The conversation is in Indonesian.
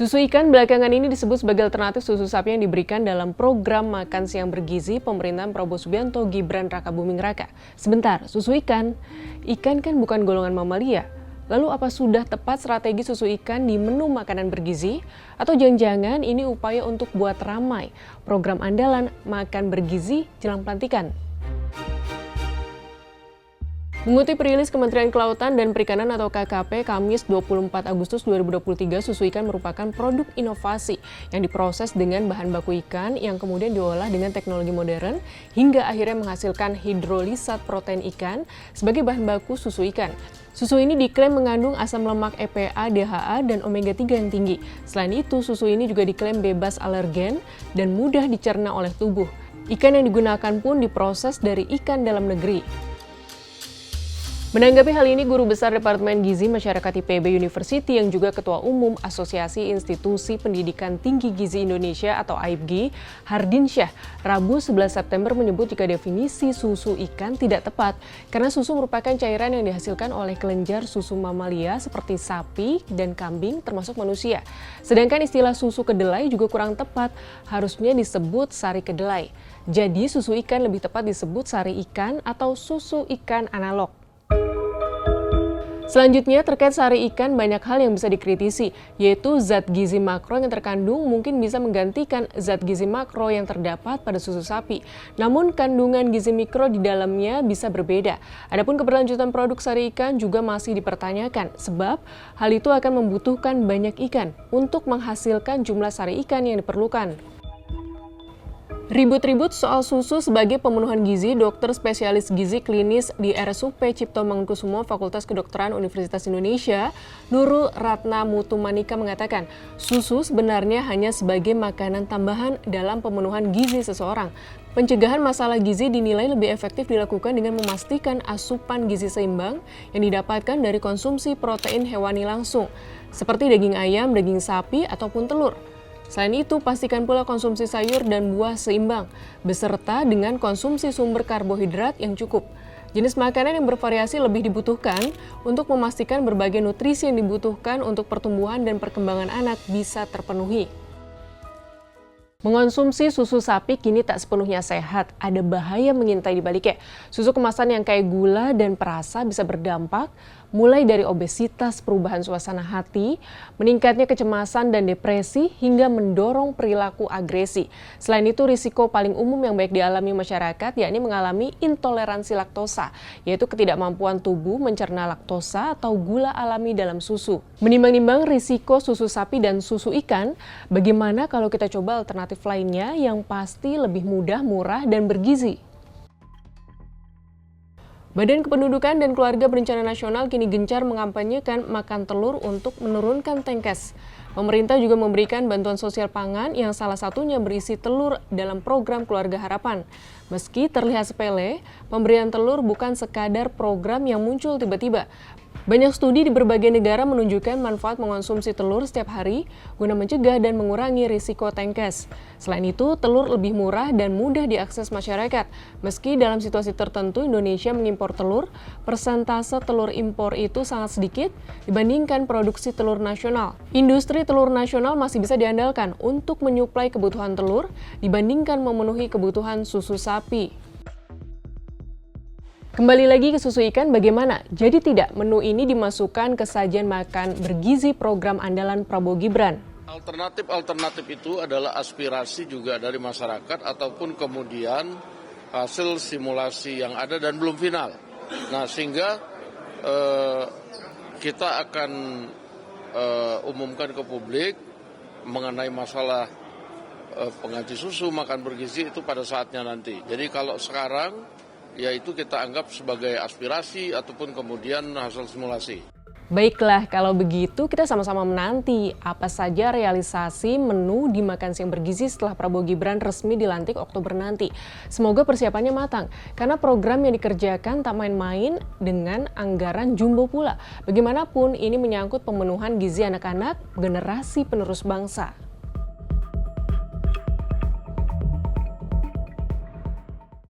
Susu ikan belakangan ini disebut sebagai alternatif susu sapi yang diberikan dalam program makan siang bergizi pemerintahan Prabowo Subianto Gibran Rakabuming Raka. Sebentar, susu ikan? Ikan kan bukan golongan mamalia. Lalu apa sudah tepat strategi susu ikan di menu makanan bergizi? Atau jangan-jangan ini upaya untuk buat ramai program andalan makan bergizi jelang pelantikan? Mengutip rilis Kementerian Kelautan dan Perikanan atau KKP, Kamis 24 Agustus 2023, susu ikan merupakan produk inovasi yang diproses dengan bahan baku ikan yang kemudian diolah dengan teknologi modern hingga akhirnya menghasilkan hidrolisat protein ikan sebagai bahan baku susu ikan. Susu ini diklaim mengandung asam lemak EPA, DHA, dan omega 3 yang tinggi. Selain itu, susu ini juga diklaim bebas alergen dan mudah dicerna oleh tubuh. Ikan yang digunakan pun diproses dari ikan dalam negeri. Menanggapi hal ini, Guru Besar Departemen Gizi Masyarakat IPB University yang juga Ketua Umum Asosiasi Institusi Pendidikan Tinggi Gizi Indonesia atau AIPGI, Hardinsyah, Rabu 11 September menyebut jika definisi susu ikan tidak tepat karena susu merupakan cairan yang dihasilkan oleh kelenjar susu mamalia seperti sapi dan kambing termasuk manusia. Sedangkan istilah susu kedelai juga kurang tepat, harusnya disebut sari kedelai. Jadi susu ikan lebih tepat disebut sari ikan atau susu ikan analog. Selanjutnya, terkait sari ikan, banyak hal yang bisa dikritisi, yaitu zat gizi makro yang terkandung mungkin bisa menggantikan zat gizi makro yang terdapat pada susu sapi. Namun, kandungan gizi mikro di dalamnya bisa berbeda. Adapun keberlanjutan produk sari ikan juga masih dipertanyakan, sebab hal itu akan membutuhkan banyak ikan untuk menghasilkan jumlah sari ikan yang diperlukan. Ribut-ribut soal susu sebagai pemenuhan gizi, dokter spesialis gizi klinis di RSUP Cipto Mangunkusumo Fakultas Kedokteran Universitas Indonesia, Nurul Ratna Mutumanika mengatakan, susu sebenarnya hanya sebagai makanan tambahan dalam pemenuhan gizi seseorang. Pencegahan masalah gizi dinilai lebih efektif dilakukan dengan memastikan asupan gizi seimbang yang didapatkan dari konsumsi protein hewani langsung, seperti daging ayam, daging sapi, ataupun telur. Selain itu, pastikan pula konsumsi sayur dan buah seimbang, beserta dengan konsumsi sumber karbohidrat yang cukup. Jenis makanan yang bervariasi lebih dibutuhkan untuk memastikan berbagai nutrisi yang dibutuhkan untuk pertumbuhan dan perkembangan anak bisa terpenuhi. Mengonsumsi susu sapi kini tak sepenuhnya sehat, ada bahaya mengintai di baliknya. Susu kemasan yang kayak gula dan perasa bisa berdampak mulai dari obesitas, perubahan suasana hati, meningkatnya kecemasan dan depresi, hingga mendorong perilaku agresi. Selain itu, risiko paling umum yang baik dialami masyarakat yakni mengalami intoleransi laktosa, yaitu ketidakmampuan tubuh mencerna laktosa atau gula alami dalam susu. Menimbang-nimbang risiko susu sapi dan susu ikan, bagaimana kalau kita coba alternatif lainnya yang pasti lebih mudah, murah, dan bergizi? Badan Kependudukan dan Keluarga Berencana Nasional kini gencar mengampanyekan makan telur untuk menurunkan TENKES. Pemerintah juga memberikan bantuan sosial pangan yang salah satunya berisi telur dalam program Keluarga Harapan. Meski terlihat sepele, pemberian telur bukan sekadar program yang muncul tiba-tiba. Banyak studi di berbagai negara menunjukkan manfaat mengonsumsi telur setiap hari guna mencegah dan mengurangi risiko TENKES. Selain itu, telur lebih murah dan mudah diakses masyarakat. Meski dalam situasi tertentu Indonesia mengimpor telur, persentase telur impor itu sangat sedikit dibandingkan produksi telur nasional. Industri telur nasional masih bisa diandalkan untuk menyuplai kebutuhan telur dibandingkan memenuhi kebutuhan susu sapi. Kembali lagi ke susu ikan, bagaimana? Jadi tidak menu ini dimasukkan ke sajian makan bergizi program andalan Prabowo Gibran? Alternatif itu adalah aspirasi juga dari masyarakat ataupun kemudian hasil simulasi yang ada dan belum final. Nah, sehingga kita akan umumkan ke publik mengenai masalah pengganti susu, makan bergizi itu pada saatnya nanti. Jadi kalau sekarang, yaitu kita anggap sebagai aspirasi ataupun kemudian hasil simulasi. Baiklah, kalau begitu kita sama-sama menanti apa saja realisasi menu di makan siang bergizi setelah Prabowo Gibran resmi dilantik Oktober nanti. Semoga persiapannya matang, karena program yang dikerjakan tak main-main dengan anggaran jumbo pula. Bagaimanapun ini menyangkut pemenuhan gizi anak-anak generasi penerus bangsa.